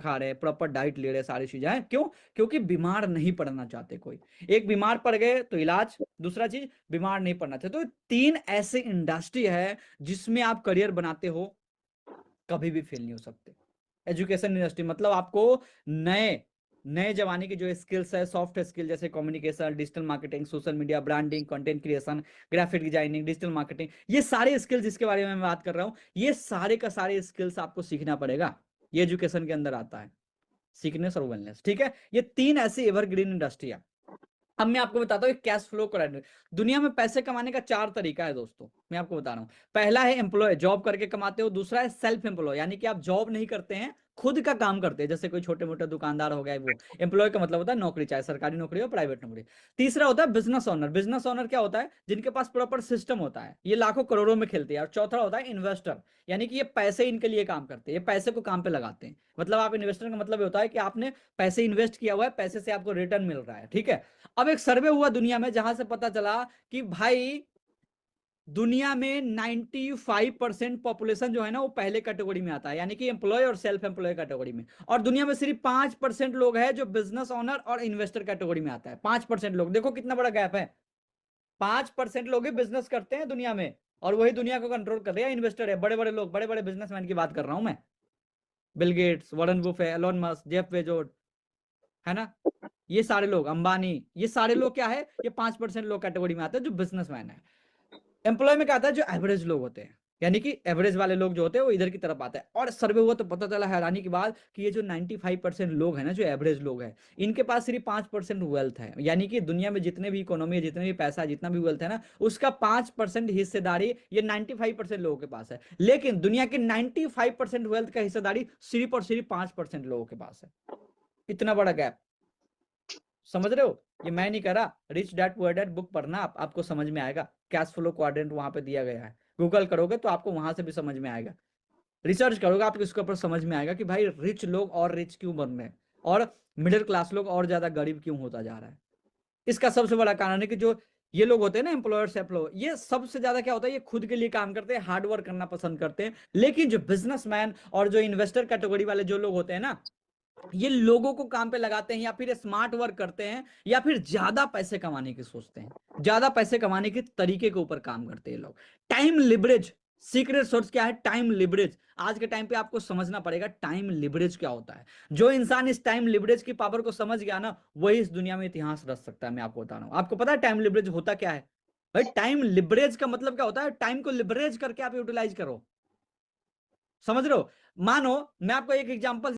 खा रहे हैं, प्रॉपर डाइट ले रहे हैं, सारी चीजें हैं। क्यों? क्योंकि बीमार नहीं पड़ना चाहते कोई। एक बीमार पड़ गए तो इलाज, दूसरा चीज बीमार नहीं पड़ना चाहते। तो 3 ऐसे इंडस्ट्री है जिसमें आप करियर बनाते हो, कभी भी फेल नहीं हो सकते। एजुकेशन इंडस्ट्री मतलब आपको नए नए जमाने की जो स्किल्स है, सॉफ्ट स्किल जैसे communication, digital marketing, social media, branding, content creation, graphic designing, digital marketing, ये सारे स्किल्स जिसके बारे में मैं बात कर रहा हूं, ये सारे का सारे स्किल्स आपको सीखना पड़ेगा। ये एजुकेशन के अंदर आता है, सीखनेस और वेलनेस। ठीक है, ये 3 ऐसी एवरग्रीन इंडस्ट्री है। अब मैं आपको बताता हूँ कैश फ्लो करेक्ट। दुनिया में पैसे कमाने का 4 तरीका है दोस्तों, मैं आपको बता रहा हूँ। पहला है एम्प्लॉय, जॉब करके कमाते हो। दूसरा है सेल्फ एम्प्लॉय, यानी कि आप जॉब नहीं करते हैं, खुद का काम करते हैं, जैसे कोई छोटे मोटे दुकानदार हो गए। वो एम्प्लॉय का मतलब होता है नौकरी, चाहे सरकारी नौकरी हो प्राइवेट नौकरी। तीसरा होता है बिजनेस ओनर। बिजनेस ओनर क्या होता है? जिनके पास प्रॉपर सिस्टम होता है, ये लाखों करोड़ों में खेलते हैं। और चौथा होता है इन्वेस्टर, यानी कि ये पैसे इनके लिए काम करते हैं, ये पैसे को काम पे लगाते हैं। मतलब आप इन्वेस्टर का मतलब होता है कि आपने पैसे इन्वेस्ट किया हुआ है, पैसे से आपको रिटर्न मिल रहा है। ठीक है। अब एक सर्वे हुआ दुनिया में, जहां से पता चला कि भाई दुनिया में 95% पॉपुलेशन जो है ना, वो पहले कैटेगरी में आता है, यानी कि एम्प्लॉय और सेल्फ एम्प्लॉय कैटेगरी में। और दुनिया में सिर्फ 5% लोग हैं जो बिजनेस ओनर और इन्वेस्टर कैटेगरी में आता है। 5% लोग, देखो कितना बड़ा गैप है। 5% लोग ही बिजनेस करते हैं दुनिया में, और वही दुनिया को कंट्रोल कर रहे हैं, इन्वेस्टर है, बड़े बड़े लोग, बड़े बड़े बिजनेसमैन की बात कर रहा हूं मैं। Bill Gates, Warren Buffett, Elon Musk, Jeff Bezos, है ना, ये सारे लोग, अंबानी, ये सारे लोग क्या है? ये 5% लोग कैटेगरी में आते हैं जो बिजनेसमैन है। एम्प्लॉय में क्या आता है? जो एवरेज लोग होते हैं, यानी कि एवरेज वाले लोग जो होते हैं वो इधर की तरफ आते हैं। और सर्वे हुआ तो पता चला हैरानी की बात कि ये जो 95% लोग हैं ना, जो एवरेज लोग हैं, इनके पास सिर्फ 5% वेल्थ है। यानी कि दुनिया में जितने भी इकोनॉमी है, जितने भी पैसा, जितना भी वेल्थ है ना, उसका 5% हिस्सेदारी ये 95% लोगों के पास है। लेकिन दुनिया के 95% वेल्थ का हिस्सेदारी सिर्फ और सिर्फ 5% लोगों के पास है। इतना बड़ा गैप, समझ रहे हो? ये मैं नहीं कर रहा, rich dad poor dad book पढ़ना, आपको समझ में आएगा। कैश फ्लो क्वाड्रेंट वहां पे दिया गया है, गूगल करोगे तो आपको वहां से भी समझ में आएगा। रिसर्च करोगे आपको इसके ऊपर समझ में आएगा कि भाई रिच लोग और रिच क्यों बन रहे हैं, और मिडिल क्लास लोग और ज्यादा गरीब क्यों होता जा रहा है। इसका सबसे बड़ा कारण है कि जो ये लोग होते हैं ना, एम्प्लॉयर्स एम्प्लॉय, ये सबसे ज्यादा क्या होता है, ये खुद के लिए काम करते हैं, हार्ड वर्क करना पसंद करते हैं। लेकिन जो बिजनेसमैन और जो इन्वेस्टर कैटेगरी वाले जो लोग होते हैं ना, ये लोगों को काम पे लगाते हैं, या फिर स्मार्ट वर्क करते हैं, या फिर ज्यादा पैसे कमाने की सोचते हैं, ज्यादा पैसे कमाने के तरीके के ऊपर काम करते हैं लोग। टाइम लिवरेज, सीक्रेट सोर्स क्या है? Time leverage. आज के टाइम पे आपको समझना पड़ेगा टाइम लिवरेज क्या होता है। जो इंसान इस टाइम लिवरेज की पावर को समझ गया ना, वही इस दुनिया में इतिहास रच सकता है। मैं आपको बता रहा हूं, आपको पता है टाइम लिवरेज होता क्या है? भाई टाइम लिवरेज का मतलब क्या होता है? टाइम को लिवरेज करके आप यूटिलाइज करो, समझ रहे हो? मानो मैं आपको एक एग्जांपल